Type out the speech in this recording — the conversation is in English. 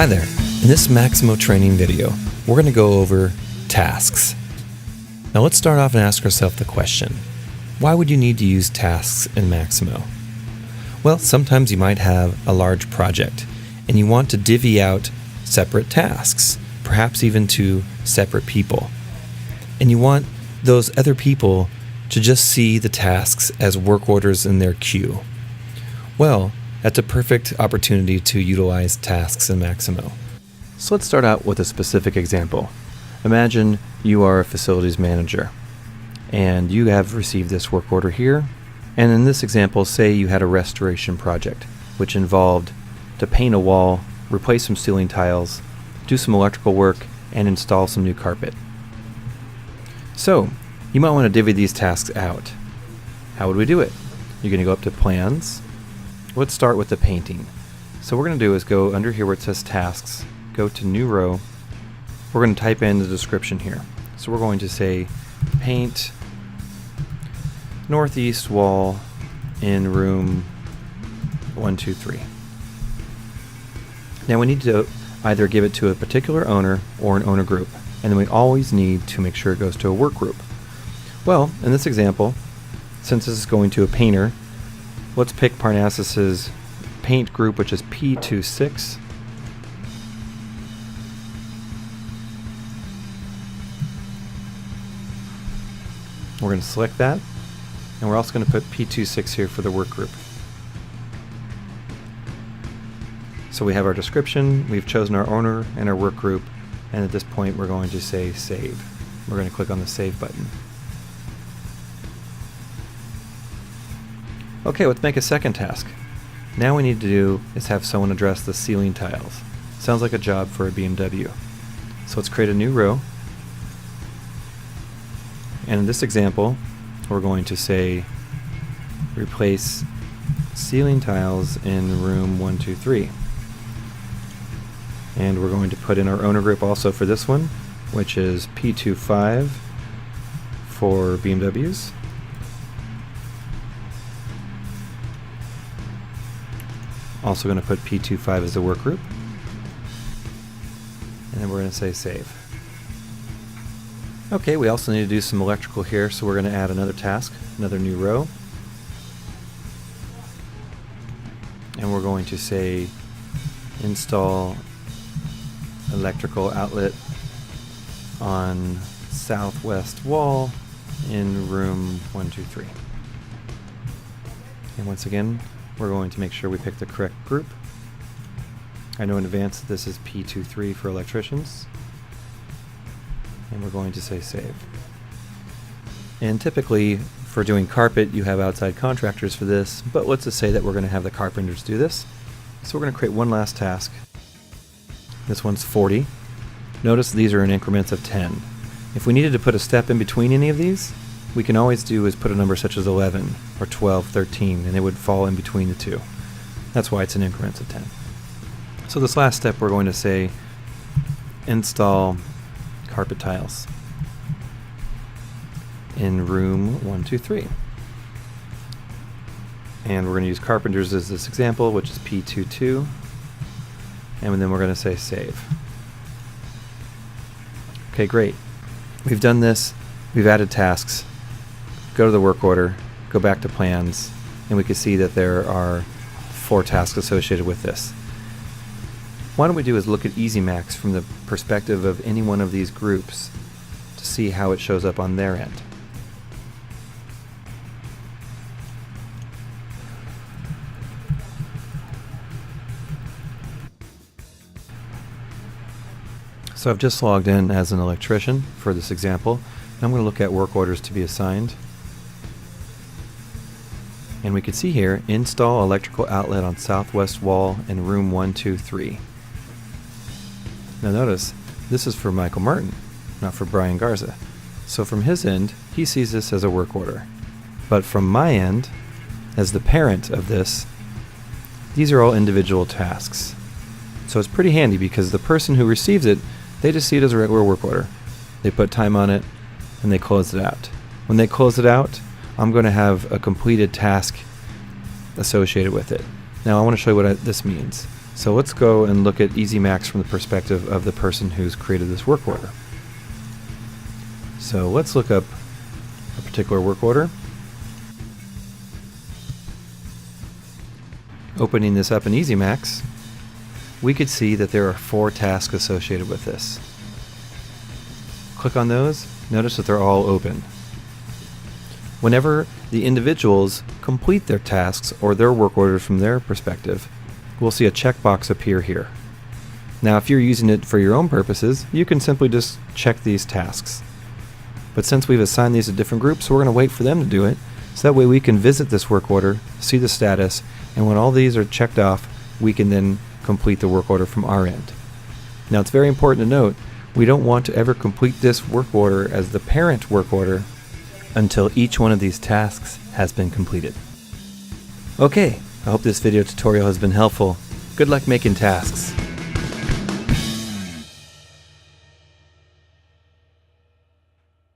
Hi there. In this Maximo training video, we're going to go over tasks. Now let's start off and ask ourselves the question, why would you need to use tasks in Maximo? Well, sometimes you might have a large project and you want to divvy out separate tasks, perhaps even to separate people. And you want those other people to just see the tasks as work orders in their queue. Well, that's a perfect opportunity to utilize tasks in Maximo. So let's start out with a specific example. Imagine you are a facilities manager and you have received this work order here. And in this example, say you had a restoration project which involved to paint a wall, replace some ceiling tiles, do some electrical work, and install some new carpet. So you might want to divvy these tasks out. How would we do it? You're going to go up to Plans. Let's start with the painting. So what we're going to do is go under here where it says Tasks, go to New Row. We're going to type in the description here. So we're going to say paint northeast wall in room 123. Now we need to either give it to a particular owner or an owner group, and then we always need to make sure it goes to a work group. Well, in this example, since this is going to a painter, let's pick Parnassus's paint group, which is P26. We're going to select that, and we're also going to put P26 here for the work group. So we have our description, we've chosen our owner and our work group, and at this point we're going to say Save. We're going to click on the Save button. Okay, let's make a second task. Now we need to do is have someone address the ceiling tiles. Sounds like a job for a BMW. So let's create a new row. And in this example, we're going to say replace ceiling tiles in room 123. And we're going to put in our owner group also for this one, which is P25 for BMWs. Also going to put P25 as the work group. And then we're going to say Save. Okay, we also need to do some electrical here, so we're going to add another task, another new row. And we're going to say install electrical outlet on southwest wall in room 123. And once again, we're going to make sure we pick the correct group. I know in advance that this is P23 for electricians. And we're going to say Save. And typically, for doing carpet, you have outside contractors for this, but let's just say that we're going to have the carpenters do this. So we're going to create one last task. This one's 40. Notice these are in increments of 10. If we needed to put a step in between any of these, we can always do is put a number such as 11 or 12, 13, and it would fall in between the two. That's why it's in increments of 10. So this last step, we're going to say install carpet tiles in room 123. And we're going to use carpenters as this example, which is P22. And then we're going to say Save. Okay, great. We've done this. We've added tasks. Go to the work order, go back to Plans, and we can see that there are 4 tasks associated with this. Why don't we do is look at EasyMax from the perspective of any one of these groups to see how it shows up on their end. So I've just logged in as an electrician for this example. And I'm going to look at work orders to be assigned. And we can see here, install electrical outlet on southwest wall in room 123. Now notice, this is for Michael Martin, not for Brian Garza. So from his end, he sees this as a work order. But from my end, as the parent of this, these are all individual tasks. So it's pretty handy because the person who receives it, they just see it as a regular work order. They put time on it and they close it out. When they close it out, I'm going to have a completed task associated with it. Now I want to show you what this means. So let's go and look at Easy Max from the perspective of the person who's created this work order. So let's look up a particular work order. Opening this up in Easy Max, we could see that there are 4 tasks associated with this. Click on those, notice that they're all open. Whenever the individuals complete their tasks or their work orders from their perspective, we'll see a checkbox appear here. Now if you're using it for your own purposes, you can simply just check these tasks. But since we've assigned these to different groups, we're going to wait for them to do it, so that way we can visit this work order, see the status, and when all these are checked off, we can then complete the work order from our end. Now it's very important to note, we don't want to ever complete this work order as the parent work order until each one of these tasks has been completed. Okay, I hope this video tutorial has been helpful. Good luck making tasks.